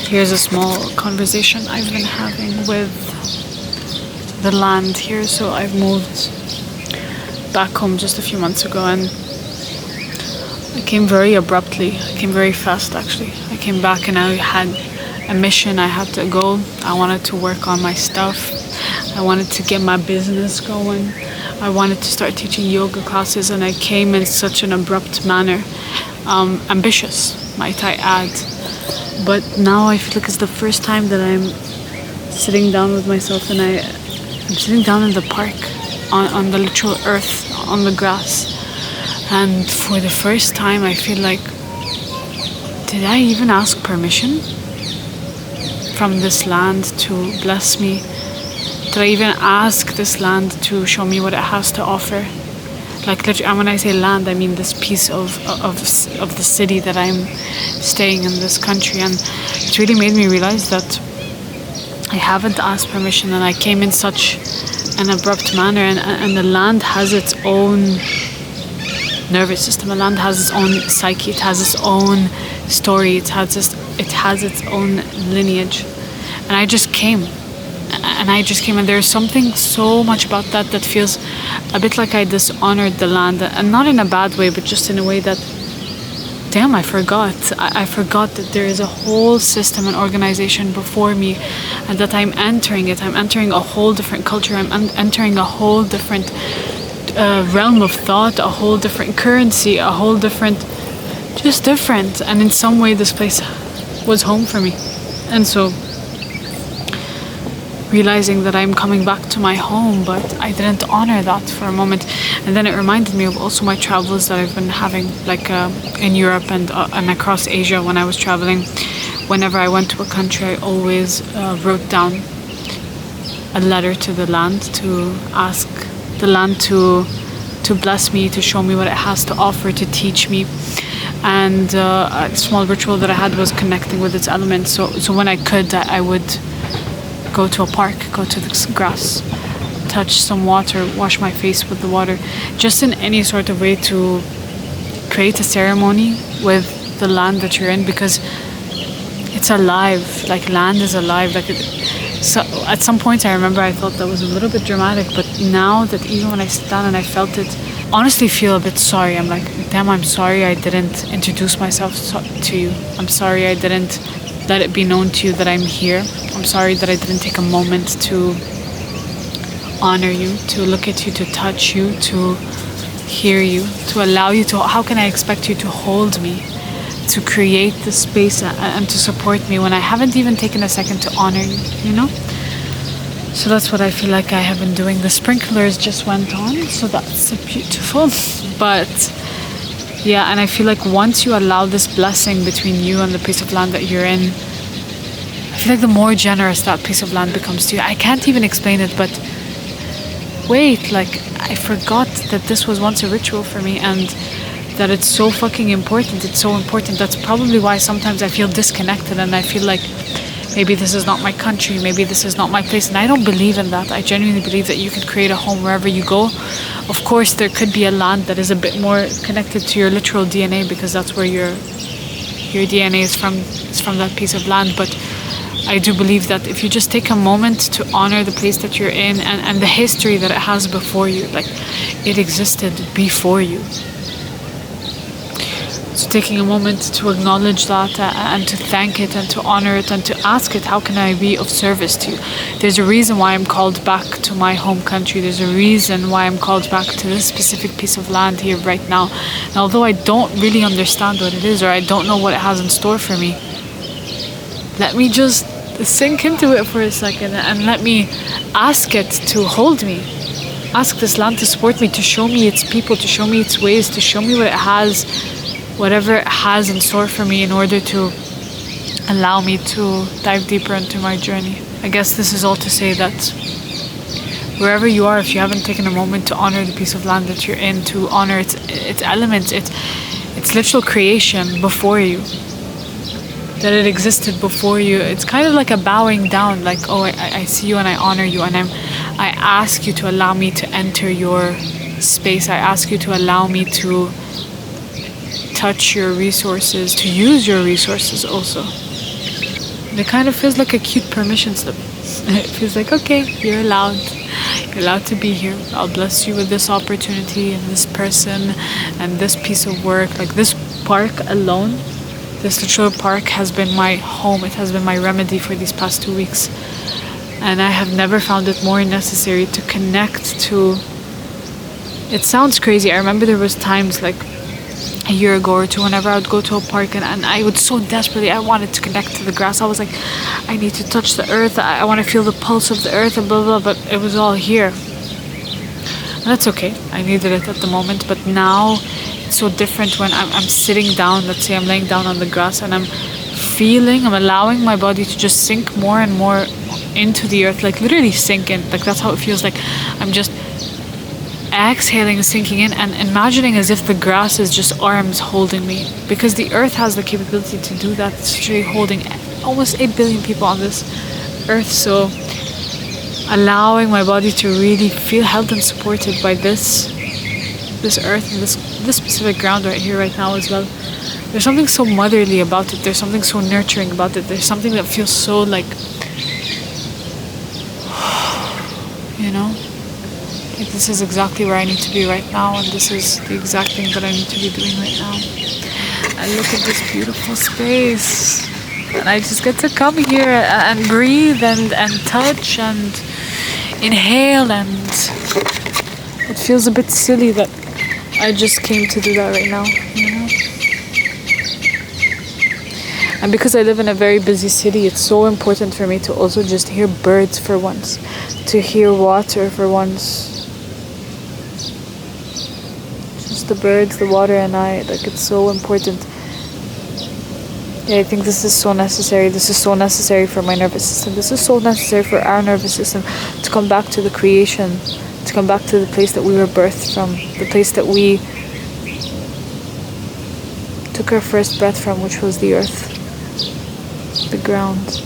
Here's a small conversation I've been having with the land here. So I've moved back home just a few months ago, and I came very abruptly. I came very fast, actually. I came back and I had a mission. I had to go. I wanted to work on my stuff. I wanted to get my business going. I wanted to start teaching yoga classes, and I came in such an abrupt manner. Ambitious, might I add. But now I feel like it's the first time that I'm sitting down with myself, and I'm sitting down in the park on the literal earth, on the grass. And for the first time I feel like, did I even ask permission from this land to bless me? Did I even ask this land to show me what it has to offer? Like literally, and when I say land, I mean this piece of the city that I'm staying in, this country. And it really made me realize that I haven't asked permission, and I came in such an abrupt manner. And the land has its own nervous system. The land has its own psyche. It has its own story. It has its own lineage. And I just came. And there's something so much about that feels a bit like I dishonored the land, and not in a bad way, but just in a way that, damn, I forgot that there is a whole system and organization before me, and that I'm entering a whole different culture. I'm entering a whole different realm of thought, a whole different currency, a whole different, just different. And in some way this place was home for me. And so realizing that I'm coming back to my home, but I didn't honor that for a moment. And then it reminded me of also my travels that I've been having, like in Europe and across Asia. When I was traveling, whenever I went to a country, I always wrote down a letter to the land to ask the land to bless me, to show me what it has to offer, to teach me. And a small ritual that I had was connecting with its elements. So when I could, I would go to a park, go to the grass, touch some water, wash my face with the water, just in any sort of way to create a ceremony with the land that you're in, because it's alive. Like, land is alive. So at some point I remember I thought that was a little bit dramatic, but now that even when I sit down and I felt it, honestly feel a bit sorry. I'm like, damn, I'm sorry I didn't introduce myself to you. I'm sorry I didn't let it be known to you that I'm here. I'm sorry that I didn't take a moment to honor you, to look at you, to touch you, to hear you, to allow you to, how can I expect you to hold me, to create the space and to support me when I haven't even taken a second to honor you, you know? So that's what I feel like I have been doing. The sprinklers just went on, so that's beautiful. But yeah, and I feel like once you allow this blessing between you and the piece of land that you're in, I feel like the more generous that piece of land becomes to you. I can't even explain it, but wait, like, I forgot that this was once a ritual for me, and that it's so fucking important. It's so important. That's probably why sometimes I feel disconnected, and I feel like maybe this is not my country, maybe this is not my place. And I don't believe in that. I genuinely believe that you can create a home wherever you go. Of course, there could be a land that is a bit more connected to your literal DNA, because that's where your DNA is from. It's from that piece of land. But I do believe that if you just take a moment to honor the place that you're in and the history that it has before you, like, it existed before you. So taking a moment to acknowledge that and to thank it and to honor it and to ask it, how can I be of service to you? There's a reason why I'm called back to my home country. There's a reason why I'm called back to this specific piece of land here right now. And although I don't really understand what it is, or I don't know what it has in store for me, let me just sink into it for a second and let me ask it to hold me. Ask this land to support me, to show me its people, to show me its ways, to show me what it has, whatever it has in store for me, in order to allow me to dive deeper into my journey. I guess this is all to say that wherever you are, if you haven't taken a moment to honor the piece of land that you're in, to honor its elements, its literal creation before you, that it existed before you, it's kind of like a bowing down, like, oh, I see you and I honor you, and I ask you to allow me to enter your space. I ask you to allow me to touch your resources, to use your resources also. it kind of feels like a cute permission slip. It feels like, okay, you're allowed. You're allowed to be here. I'll bless you with this opportunity and this person and this piece of work. Like this park alone, this literal park has been my home. It has been my remedy for these past 2 weeks. And I have never found it more necessary to connect to. It sounds crazy. I remember there was times like a year ago or two, whenever I would go to a park and I would so desperately, I wanted to connect to the grass. I was like, I need to touch the earth. I want to feel the pulse of the earth and blah, blah, blah. But it was all here. And that's okay. I needed it at the moment. But now it's so different when I'm sitting down. Let's say I'm laying down on the grass and I'm allowing my body to just sink more and more into the earth, like literally sink in. Like that's how it feels. Like I'm just exhaling and sinking in and imagining as if the grass is just arms holding me, because the earth has the capability to do that. It's literally holding almost 8 billion people on this earth. So allowing my body to really feel held and supported by this earth and this specific ground right here right now as well. There's something so motherly about it. There's something so nurturing about it. There's something that feels so like, you know, like this is exactly where I need to be right now, and this is the exact thing that I need to be doing right now. And look at this beautiful space, and I just get to come here and breathe and touch and inhale, and it feels a bit silly that I just came to do that right now, you know. And because I live in a very busy city, it's so important for me to also just hear birds for once, to hear water for once. Just the birds, the water, and I, like, it's so important. Yeah, I think this is so necessary. This is so necessary for my nervous system. This is so necessary for our nervous system to come back to the creation, to come back to the place that we were birthed from, the place that we took our first breath from, which was the earth, the ground.